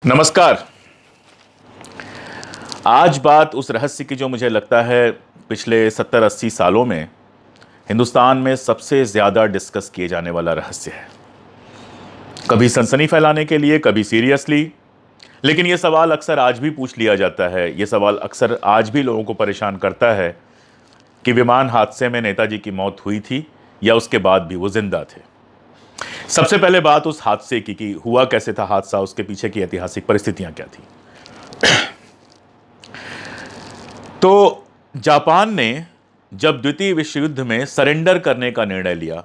नमस्कार। आज बात उस रहस्य की जो मुझे लगता है पिछले 70-80 सालों में हिंदुस्तान में सबसे ज़्यादा डिस्कस किए जाने वाला रहस्य है। कभी सनसनी फैलाने के लिए, कभी सीरियसली, लेकिन ये सवाल अक्सर आज भी पूछ लिया जाता है। ये सवाल अक्सर आज भी लोगों को परेशान करता है कि विमान हादसे में नेताजी की मौत हुई थी या उसके बाद भी वो जिंदा थे। सबसे पहले बात उस हादसे की कि हुआ कैसे था हादसा, उसके पीछे की ऐतिहासिक परिस्थितियां क्या थी। तो जापान ने जब द्वितीय विश्व युद्ध में सरेंडर करने का निर्णय लिया,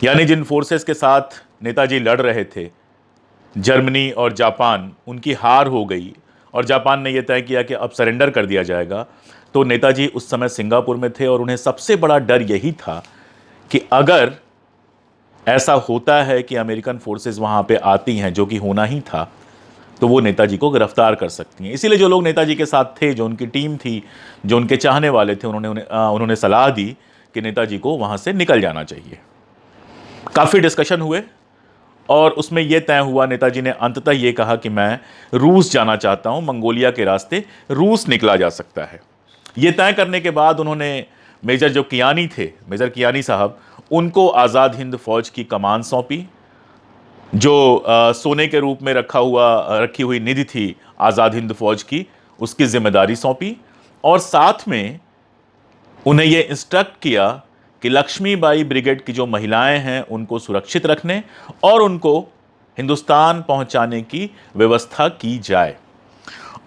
यानी जिन फोर्सेस के साथ नेताजी लड़ रहे थे, जर्मनी और जापान, उनकी हार हो गई और जापान ने यह तय किया कि अब सरेंडर कर दिया जाएगा। तो नेताजी उस समय सिंगापुर में थे और उन्हें सबसे बड़ा डर यही था कि अगर ऐसा होता है कि अमेरिकन फोर्सेस वहां पे आती हैं, जो कि होना ही था, तो वो नेताजी को गिरफ्तार कर सकती हैं। इसीलिए जो लोग नेताजी के साथ थे, जो उनकी टीम थी, जो उनके चाहने वाले थे, उन्होंने सलाह दी कि नेताजी को वहां से निकल जाना चाहिए। काफ़ी डिस्कशन हुए और उसमें यह तय हुआ, नेताजी ने अंततः ये कहा कि मैं रूस जाना चाहता हूं, मंगोलिया के रास्ते रूस निकला जा सकता है। ये तय करने के बाद उन्होंने मेजर कियानी साहब, उनको आज़ाद हिंद फौज की कमान सौंपी, जो सोने के रूप में रखी हुई निधि थी आज़ाद हिंद फौज की, उसकी जिम्मेदारी सौंपी और साथ में उन्हें यह इंस्ट्रक्ट किया कि लक्ष्मीबाई ब्रिगेड की जो महिलाएं हैं उनको सुरक्षित रखने और उनको हिंदुस्तान पहुंचाने की व्यवस्था की जाए।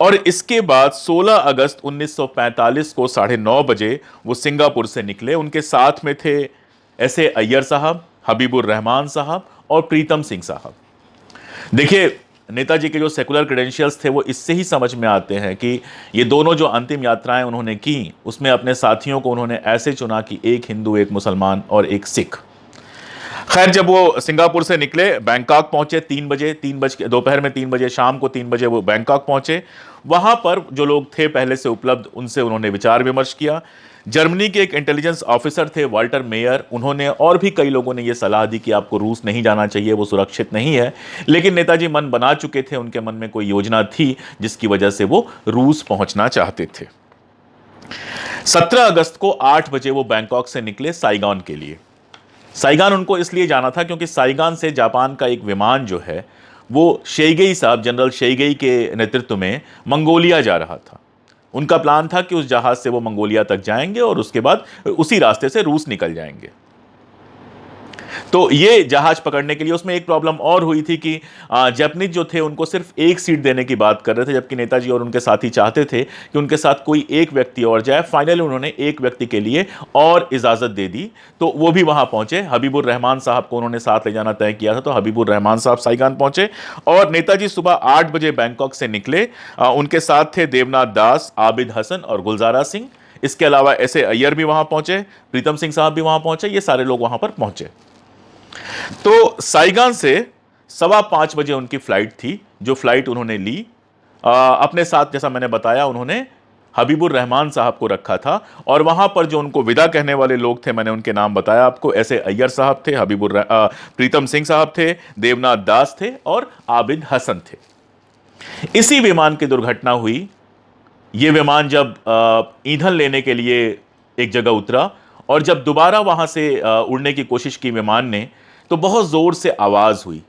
और इसके बाद 16 अगस्त 1945 को 9:30 बजे वो सिंगापुर से निकले। उनके साथ में थे एस.ए. अय्यर साहब, हबीबुर रहमान साहब और प्रीतम सिंह साहब। देखिए, नेताजी के जो सेकुलर क्रेडेंशियल्स थे वो इससे ही समझ में आते हैं कि ये दोनों जो अंतिम यात्राएं उन्होंने की, उसमें अपने साथियों को उन्होंने ऐसे चुना कि एक हिंदू, एक मुसलमान और एक सिख। खैर, जब वो सिंगापुर से निकले, बैंकॉक पहुंचे 3 बजे, दोपहर में 3 बजे, शाम को 3 बजे वो बैंकॉक पहुंचे। वहां पर जो लोग थे पहले से उपलब्ध, उनसे उन्होंने विचार विमर्श किया। जर्मनी के एक इंटेलिजेंस ऑफिसर थे वाल्टर मेयर, उन्होंने और भी कई लोगों ने यह सलाह दी कि आपको रूस नहीं जाना चाहिए, वो सुरक्षित नहीं है। लेकिन नेताजी मन बना चुके थे, उनके मन में कोई योजना थी जिसकी वजह से वो रूस पहुंचना चाहते थे। 17 अगस्त को 8 बजे वो बैंकॉक से निकले साइगॉन के लिए। साइगॉन उनको इसलिए जाना था क्योंकि साइगॉन से जापान का एक विमान जो है वो शेइगेई साहब, जनरल शेइगेई के नेतृत्व में मंगोलिया जा रहा था। उनका प्लान था कि उस जहाज से वो मंगोलिया तक जाएंगे और उसके बाद उसी रास्ते से रूस निकल जाएंगे। तो ये जहाज पकड़ने के लिए, उसमें एक प्रॉब्लम और हुई थी कि जापानीज जो थे उनको सिर्फ एक सीट देने की बात कर रहे थे, जबकि नेताजी और उनके साथी चाहते थे कि उनके साथ कोई एक व्यक्ति और जाए। फाइनली उन्होंने एक व्यक्ति के लिए और इजाजत दे दी, तो वो भी वहां पहुंचे। हबीबुर रहमान साहब को उन्होंने साथ ले जाना तय किया था, तो हबीबुर रहमान साहब साइगॉन पहुंचे और नेताजी सुबह 8 बजे बैंकॉक से निकले। उनके साथ थे देवनाथ दास, आबिद हसन और गुलजारा सिंह। इसके अलावा एस.ए. अय्यर भी वहां पहुंचे, प्रीतम सिंह साहब भी वहां पहुंचे। ये सारे लोग वहां पर पहुंचे। तो साइगॉन से 5:15 बजे उनकी फ्लाइट थी। जो फ्लाइट उन्होंने ली, अपने साथ, जैसा मैंने बताया, उन्होंने हबीबुर रहमान साहब को रखा था और वहां पर जो उनको विदा कहने वाले लोग थे, मैंने उनके नाम बताया आपको। एस.ए. अय्यर साहब थे, प्रीतम सिंह साहब थे, देवनाथ दास थे और आबिद हसन थे। इसी विमान की दुर्घटना हुई। यह विमान जब ईंधन लेने के लिए एक जगह उतरा और जब दोबारा वहां से उड़ने की कोशिश की विमान ने, तो बहुत जोर से आवाज हुई।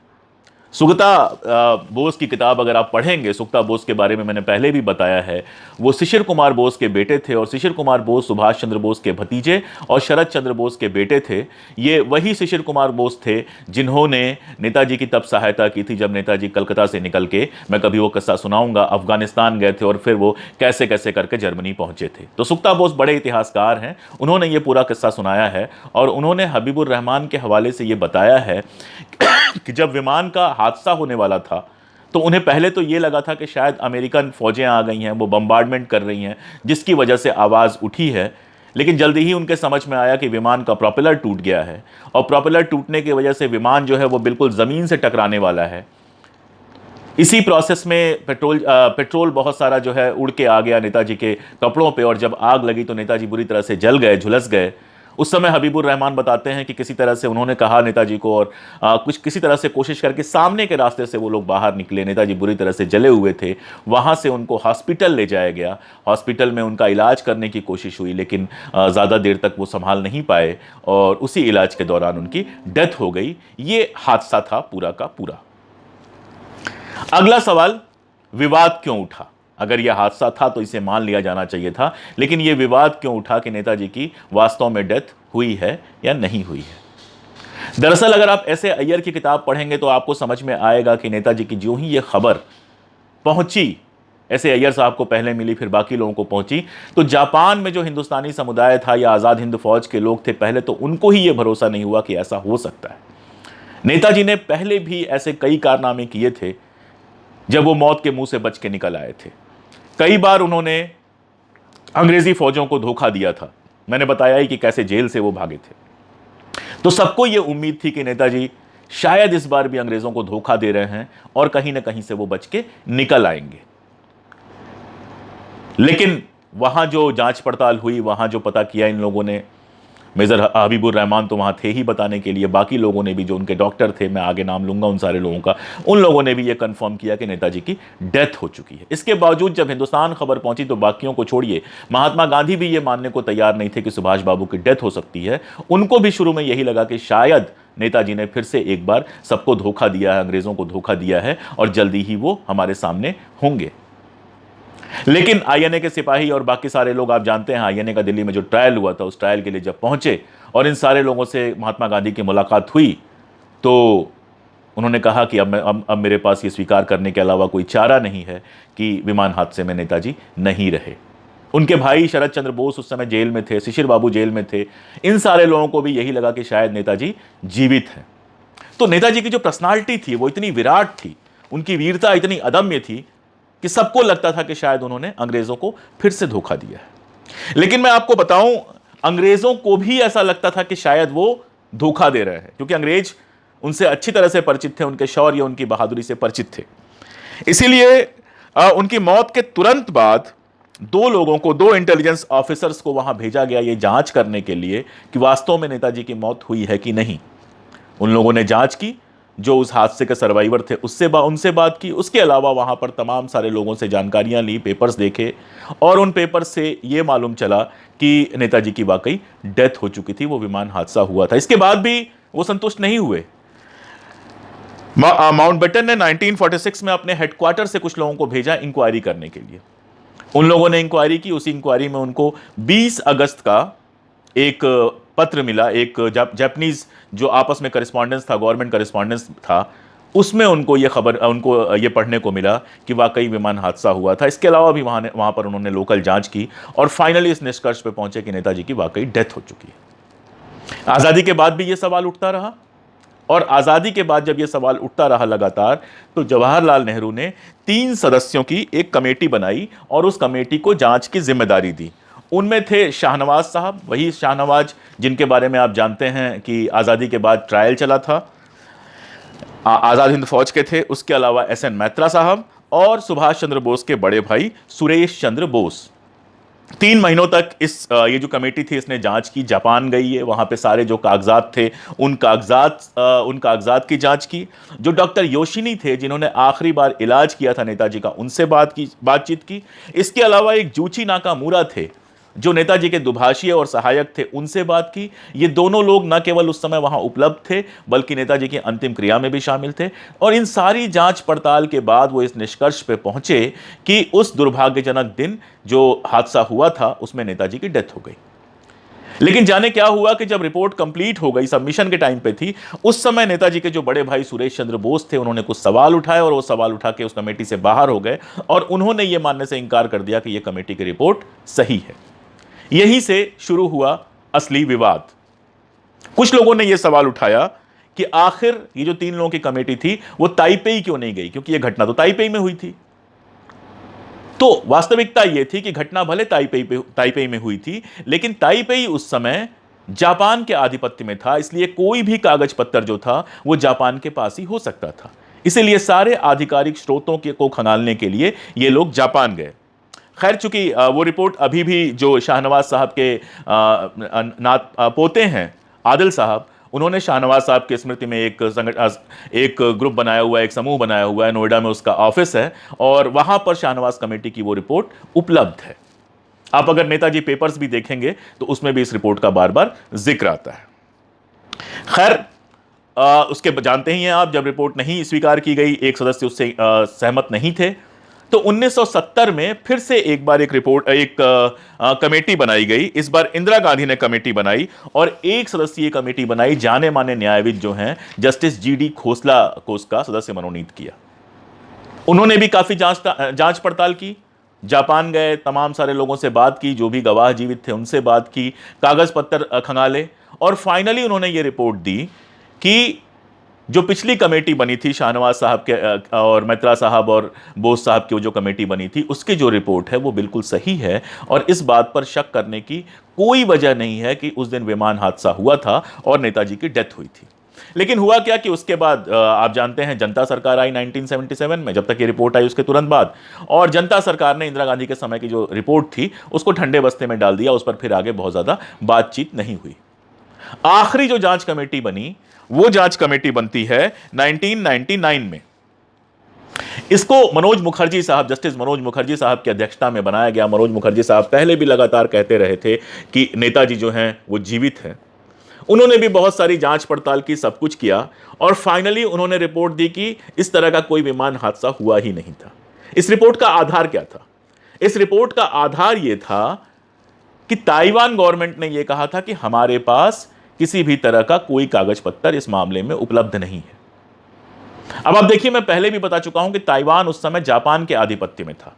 सुगता बोस की किताब अगर आप पढ़ेंगे, सुगता बोस के बारे में मैंने पहले भी बताया है। वो शिशिर कुमार बोस के बेटे थे और शिशिर कुमार बोस सुभाष चंद्र बोस के भतीजे और शरद चंद्र बोस के बेटे थे। ये वही शिशिर कुमार बोस थे जिन्होंने नेताजी की तब सहायता की थी जब नेताजी कलकत्ता से निकल के, मैं कभी वो किस्सा सुनाऊंगा, अफगानिस्तान गए थे और फिर वो कैसे कैसे करके जर्मनी पहुंचे थे। तो सुगता बोस बड़े इतिहासकार हैं, उन्होंने ये पूरा किस्सा सुनाया है और उन्होंने हबीबुर रहमान के हवाले से ये बताया है कि जब विमान का हादसा होने वाला था तो उन्हें पहले तो यह लगा था कि शायद अमेरिकन फौजें आ गई हैं, वो बम्बार्डमेंट कर रही हैं, जिसकी वजह से आवाज़ उठी है। लेकिन जल्दी ही उनके समझ में आया कि विमान का प्रोपेलर टूट गया है और प्रोपेलर टूटने की वजह से विमान जो है वो बिल्कुल ज़मीन से टकराने वाला है। इसी प्रोसेस में पेट्रोल बहुत सारा जो है उड़ के आ गया नेताजी के कपड़ों पे और जब आग लगी तो नेताजी बुरी तरह से जल गए, झुलस गए उस समय हबीबुर रहमान बताते हैं कि किसी तरह से उन्होंने कहा नेताजी को, और कुछ किसी तरह से कोशिश करके सामने के रास्ते से वो लोग बाहर निकले। नेताजी बुरी तरह से जले हुए थे, वहाँ से उनको हॉस्पिटल ले जाया गया। हॉस्पिटल में उनका इलाज करने की कोशिश हुई, लेकिन ज़्यादा देर तक वो संभाल नहीं पाए और उसी इलाज के दौरान उनकी डेथ हो गई। ये हादसा था पूरा का पूरा। अगला सवाल, विवाद क्यों उठा? अगर यह हादसा था तो इसे मान लिया जाना चाहिए था, लेकिन यह विवाद क्यों उठा कि नेताजी की वास्तव में डेथ हुई है या नहीं हुई है? दरअसल अगर आप ऐसे अय्यर की किताब पढ़ेंगे तो आपको समझ में आएगा कि नेताजी की जो ही यह खबर पहुंची, ऐसे अय्यर साहब को पहले मिली, फिर बाकी लोगों को पहुंची, तो जापान में जो हिंदुस्तानी समुदाय था या आज़ाद हिंद फौज के लोग थे, पहले तो उनको ही यह भरोसा नहीं हुआ कि ऐसा हो सकता है। नेताजी ने पहले भी ऐसे कई कारनामे किए थे जब वो मौत के मुंह से बच के निकल आए थे। कई बार उन्होंने अंग्रेजी फौजों को धोखा दिया था। मैंने बताया ही कि कैसे जेल से वो भागे थे। तो सबको यह उम्मीद थी कि नेताजी शायद इस बार भी अंग्रेजों को धोखा दे रहे हैं और कहीं ना कहीं से वो बच के निकल आएंगे। लेकिन वहां जो जांच पड़ताल हुई, वहां जो पता किया इन लोगों ने, मेजर हबीबुर रहमान तो वहां थे ही बताने के लिए, बाकी लोगों ने भी, जो उनके डॉक्टर थे, मैं आगे नाम लूंगा उन सारे लोगों का, उन लोगों ने भी यह कंफर्म किया कि नेताजी की डेथ हो चुकी है। इसके बावजूद जब हिंदुस्तान खबर पहुंची तो बाकियों को छोड़िए, महात्मा गांधी भी यह मानने को तैयार नहीं थे कि सुभाष बाबू की डेथ हो सकती है। उनको भी शुरू में यही लगा कि शायद नेताजी ने फिर से एक बार सबको धोखा दिया है, अंग्रेजों को धोखा दिया है और जल्दी ही वो हमारे सामने होंगे। लेकिन आईएनए के सिपाही और बाकी सारे लोग, आप जानते हैं आईएनए का दिल्ली में जो ट्रायल हुआ था, उस ट्रायल के लिए जब पहुंचे और इन सारे लोगों से महात्मा गांधी की मुलाकात हुई तो उन्होंने कहा कि अब मेरे पास ये स्वीकार करने के अलावा कोई चारा नहीं है कि विमान हादसे में नेताजी नहीं रहे। उनके भाई शरद चंद्र बोस उस समय जेल में थे, शिशिर बाबू जेल में थे। इन सारे लोगों को भी यही लगा कि शायद नेताजी जीवित हैं। तो नेताजी की जो पर्सनालिटी थी वो इतनी विराट थी, उनकी वीरता इतनी अदम्य थी कि सबको लगता था कि शायद उन्होंने अंग्रेजों को फिर से धोखा दिया है। लेकिन मैं आपको बताऊं, अंग्रेजों को भी ऐसा लगता था कि शायद वो धोखा दे रहे हैं, क्योंकि अंग्रेज उनसे अच्छी तरह से परिचित थे, उनके शौर्य, उनकी बहादुरी से परिचित थे। इसीलिए उनकी मौत के तुरंत बाद दो इंटेलिजेंस ऑफिसर्स को वहां भेजा गया ये जांच करने के लिए कि वास्तव में नेताजी की मौत हुई है कि नहीं। उन लोगों ने जांच की, जो उस हादसे के सर्वाइवर थे उनसे बात की। उसके अलावा वहां पर तमाम सारे लोगों से जानकारियां ली, पेपर्स देखे और उन पेपर्स से यह मालूम चला कि नेताजी की वाकई डेथ हो चुकी थी, वो विमान हादसा हुआ था। इसके बाद भी वो संतुष्ट नहीं हुए। माउंटबेटन ने 1946 में अपने हेडक्वार्टर से कुछ लोगों को भेजा इंक्वायरी करने के लिए। उन लोगों ने इंक्वायरी की। उसी इंक्वायरी में उनको 20 अगस्त का एक पत्र मिला, एक जापानीज जो आपस में करेस्पॉन्डेंस था, गवर्नमेंट करेस्पॉन्डेंस था, उसमें उनको ये पढ़ने को मिला कि वाकई विमान हादसा हुआ था। इसके अलावा भी वहां पर उन्होंने लोकल जांच की और फाइनली इस निष्कर्ष पे पहुंचे कि नेताजी की वाकई डेथ हो चुकी है। आज़ादी के बाद भी ये सवाल उठता रहा और आज़ादी के बाद जब ये सवाल उठता रहा लगातार, तो जवाहरलाल नेहरू ने 3 सदस्यों की एक कमेटी बनाई और उस कमेटी को जांच की जिम्मेदारी दी। उनमें थे शाहनवाज साहब, वही शाहनवाज जिनके बारे में आप जानते हैं कि आज़ादी के बाद ट्रायल चला था, आज़ाद हिंद फौज के थे। उसके अलावा एसएन मैत्रा साहब और सुभाष चंद्र बोस के बड़े भाई सुरेश चंद्र बोस। 3 महीनों तक ये जो कमेटी थी इसने जांच की। जापान गई है, वहां पे सारे जो कागजात थे उन कागजात की जांच की। जो डॉक्टर योशिनी थे जिन्होंने आखिरी बार इलाज किया था नेताजी का, उनसे बातचीत की। इसके अलावा एक जूची नाकामूरा थे जो नेताजी के दुभाषी और सहायक थे, उनसे बात की। ये दोनों लोग न केवल उस समय वहां उपलब्ध थे बल्कि नेताजी की अंतिम क्रिया में भी शामिल थे। और इन सारी जांच पड़ताल के बाद वो इस निष्कर्ष पे पहुंचे कि उस दुर्भाग्यजनक दिन जो हादसा हुआ था उसमें नेताजी की डेथ हो गई। लेकिन जाने क्या हुआ कि जब रिपोर्ट कंप्लीट हो गई, सबमिशन के टाइम पे थी, उस समय नेताजी के जो बड़े भाई सुरेश चंद्र बोस थे उन्होंने कुछ सवाल उठाए और वो सवाल उठा के उस कमेटी से बाहर हो गए और उन्होंने ये मानने से इनकार कर दिया कि यह कमेटी की रिपोर्ट सही है। यहीं से शुरू हुआ असली विवाद। कुछ लोगों ने यह सवाल उठाया कि आखिर ये जो 3 लोगों की कमेटी थी वो ताइपेई क्यों नहीं गई, क्योंकि यह घटना तो ताइपेई में हुई थी। तो वास्तविकता यह थी कि घटना भले ताइपेई में हुई थी, लेकिन ताइपेई उस समय जापान के आधिपत्य में था, इसलिए कोई भी कागज पत्तर जो था वो जापान के पास ही हो सकता था। इसलिए सारे आधिकारिक स्रोतों को खंगालने के लिए ये लोग जापान गए। खैर चूंकि वो रिपोर्ट अभी भी जो शाहनवाज साहब के पोते हैं आदिल साहब, उन्होंने शाहनवाज साहब की स्मृति में एक ग्रुप बनाया हुआ है, एक समूह बनाया हुआ है, नोएडा में उसका ऑफिस है और वहां पर शाहनवाज कमेटी की वो रिपोर्ट उपलब्ध है। आप अगर नेताजी पेपर्स भी देखेंगे तो उसमें भी इस रिपोर्ट का बार बार जिक्र आता है। खैर उसके जानते ही हैं आप, जब रिपोर्ट नहीं स्वीकार की गई, एक सदस्य उससे सहमत नहीं थे, तो 1970 में फिर से एक बार एक कमेटी बनाई गई। इस बार इंदिरा गांधी ने कमेटी बनाई और एक सदस्यीय कमेटी बनाई। जाने माने न्यायविद जो हैं जस्टिस जीडी खोसला को उसका सदस्य मनोनीत किया। उन्होंने भी काफी जांच पड़ताल की, जापान गए, तमाम सारे लोगों से बात की, जो भी गवाह जीवित थे उनसे बात की, कागज पत्तर खंगाले और फाइनली उन्होंने ये रिपोर्ट दी कि जो पिछली कमेटी बनी थी शाहनवाज साहब के और मैत्रा साहब और बोस साहब की जो कमेटी बनी थी, उसकी जो रिपोर्ट है वो बिल्कुल सही है और इस बात पर शक करने की कोई वजह नहीं है कि उस दिन विमान हादसा हुआ था और नेताजी की डेथ हुई थी। लेकिन हुआ क्या कि उसके बाद आप जानते हैं जनता सरकार आई 1977 में, जब तक ये रिपोर्ट आई उसके तुरंत बाद, और जनता सरकार ने इंदिरा गांधी के समय की जो रिपोर्ट थी उसको ठंडे बस्ते में डाल दिया। उस पर फिर आगे बहुत ज्यादा बातचीत नहीं हुई। आखिरी जो जांच कमेटी बनी वो जांच कमेटी बनती है 1999 में। इसको मनोज मुखर्जी साहब, जस्टिस मनोज मुखर्जी साहब की अध्यक्षता में बनाया गया। मनोज मुखर्जी साहब पहले भी लगातार कहते रहे थे कि नेताजी जो हैं वो जीवित हैं। उन्होंने भी बहुत सारी जांच पड़ताल की, सब कुछ किया और फाइनली उन्होंने रिपोर्ट दी कि इस तरह का कोई विमान हादसा हुआ ही नहीं था। इस रिपोर्ट का आधार क्या था? इस रिपोर्ट का आधार यह था कि ताइवान गवर्नमेंट ने यह कहा था कि हमारे पास किसी भी तरह का कोई कागज पत्तर इस मामले में उपलब्ध नहीं है। अब आप देखिए, मैं पहले भी बता चुका हूं कि ताइवान उस समय जापान के आधिपत्य में था,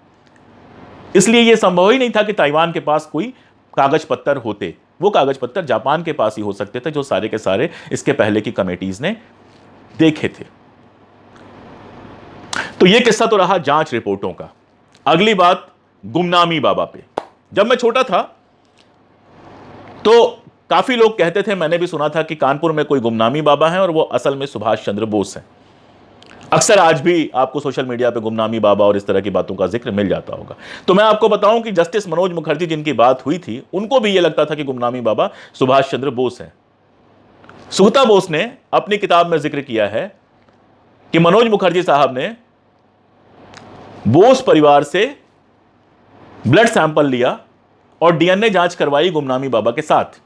इसलिए यह संभव ही नहीं था कि ताइवान के पास कोई कागज पत्तर होते। वो कागज पत्तर जापान के पास ही हो सकते थे जो सारे के सारे इसके पहले की कमेटीज ने देखे थे। तो यह किस्सा तो रहा जांच रिपोर्टों का। अगली बात गुमनामी बाबा पे। जब मैं छोटा था तो काफी लोग कहते थे, मैंने भी सुना था कि कानपुर में कोई गुमनामी बाबा है और वो असल में सुभाष चंद्र बोस हैं। अक्सर आज भी आपको सोशल मीडिया पे गुमनामी बाबा और इस तरह की बातों का जिक्र मिल जाता होगा। तो मैं आपको बताऊं कि जस्टिस मनोज मुखर्जी जिनकी बात हुई थी, उनको भी यह लगता था कि गुमनामी बाबा सुभाष चंद्र बोस हैं। सुगता बोस ने अपनी किताब में जिक्र किया है कि मनोज मुखर्जी साहब ने बोस परिवार से ब्लड सैंपल लिया और डीएनए जांच करवाई गुमनामी बाबा के साथ।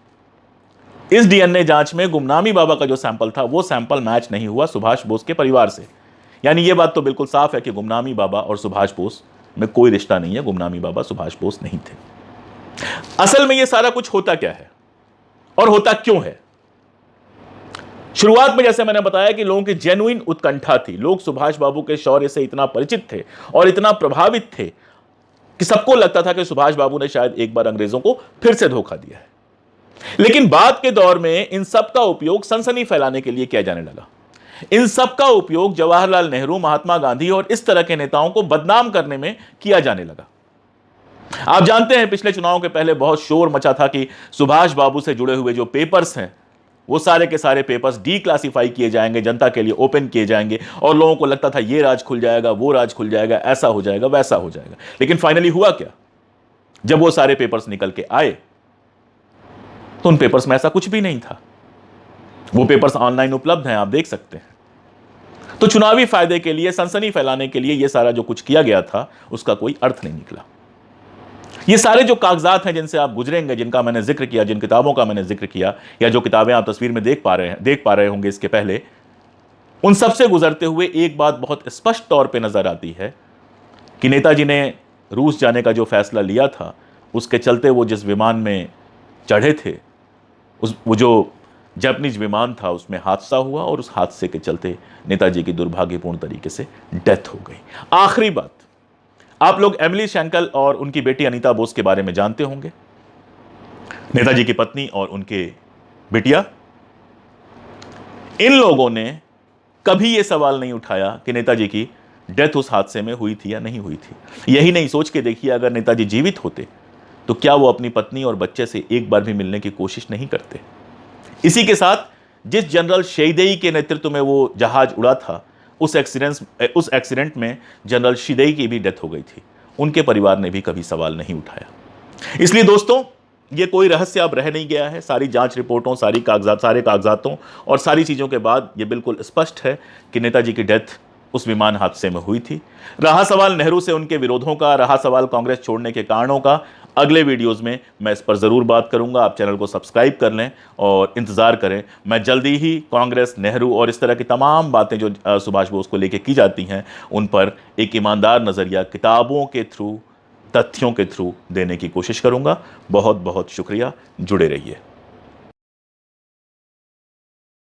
इस डीएनए जांच में गुमनामी बाबा का जो सैंपल था वो सैंपल मैच नहीं हुआ सुभाष बोस के परिवार से। यानी यह बात तो बिल्कुल साफ है कि गुमनामी बाबा और सुभाष बोस में कोई रिश्ता नहीं है। गुमनामी बाबा सुभाष बोस नहीं थे। असल में यह सारा कुछ होता क्या है और होता क्यों है? शुरुआत में जैसे मैंने बताया कि लोगों की जेन्युइन उत्कंठा थी। लोग सुभाष बाबू के शौर्य से इतना परिचित थे और इतना प्रभावित थे कि सबको लगता था कि सुभाष बाबू ने शायद एक बार अंग्रेजों को फिर से धोखा दिया है। लेकिन बाद के दौर में इन सब का उपयोग सनसनी फैलाने के लिए किया जाने लगा। इन सब का उपयोग जवाहरलाल नेहरू, महात्मा गांधी और इस तरह के नेताओं को बदनाम करने में किया जाने लगा। आप जानते हैं पिछले चुनाव के पहले बहुत शोर मचा था कि सुभाष बाबू से जुड़े हुए जो पेपर्स हैं वो सारे के सारे पेपर्स डीक्लासिफाई किए जाएंगे, जनता के लिए ओपन किए जाएंगे और लोगों को लगता था ये राज खुल जाएगा, वो राज खुल जाएगा, ऐसा हो जाएगा, वैसा हो जाएगा। लेकिन फाइनली हुआ क्या? जब वो सारे पेपर्स निकल के आए तो उन पेपर्स में ऐसा कुछ भी नहीं था। वो पेपर्स ऑनलाइन उपलब्ध हैं, आप देख सकते हैं। तो चुनावी फायदे के लिए, सनसनी फैलाने के लिए ये सारा जो कुछ किया गया था उसका कोई अर्थ नहीं निकला। ये सारे जो कागजात हैं जिनसे आप गुजरेंगे, जिनका मैंने जिक्र किया, जिन किताबों का मैंने जिक्र किया, या जो किताबें आप तस्वीर में देख पा रहे होंगे इसके पहले, उन सब से गुजरते हुए एक बात बहुत स्पष्ट तौर पे नजर आती है कि नेताजी ने रूस जाने का जो फैसला लिया था, उसके चलते वो जिस विमान में चढ़े थे, वो जो जापानीज विमान था उसमें हादसा हुआ और उस हादसे के चलते नेताजी की दुर्भाग्यपूर्ण तरीके से डेथ हो गई। आखिरी बात, आप लोग एमिली शेंकल और उनकी बेटी अनीता बोस के बारे में जानते होंगे। नेताजी की पत्नी और उनके बिटिया। इन लोगों ने कभी यह सवाल नहीं उठाया कि नेताजी की डेथ उस हादसे में हुई थी या नहीं हुई थी। यही नहीं सोच के देखिए, अगर नेताजी जीवित होते तो क्या वो अपनी पत्नी और बच्चे से एक बार भी मिलने की कोशिश नहीं करते? इसी के साथ जिस जनरल शेदेई के नेतृत्व में वो जहाज उड़ा था, उस एक्सीडेंट में जनरल शेदेई की भी डेथ हो गई थी उनके परिवार ने भी कभी सवाल नहीं उठाया। इसलिए दोस्तों, ये कोई रहस्य अब रह नहीं गया है। सारी जांच रिपोर्टों, सारे कागजातों और सारी चीज़ों के बाद ये बिल्कुल स्पष्ट है कि नेताजी की डेथ उस विमान हादसे में हुई थी। रहा सवाल नेहरू से उनके विरोधों का, रहा सवाल कांग्रेस छोड़ने के कारणों का, अगले वीडियोस में मैं इस पर ज़रूर बात करूंगा। आप चैनल को सब्सक्राइब कर लें और इंतज़ार करें। मैं जल्दी ही कांग्रेस, नेहरू और इस तरह की तमाम बातें जो सुभाष बोस को लेकर की जाती हैं, उन पर एक ईमानदार नज़रिया किताबों के थ्रू, तथ्यों के थ्रू देने की कोशिश करूंगा। बहुत बहुत शुक्रिया, जुड़े रहिए।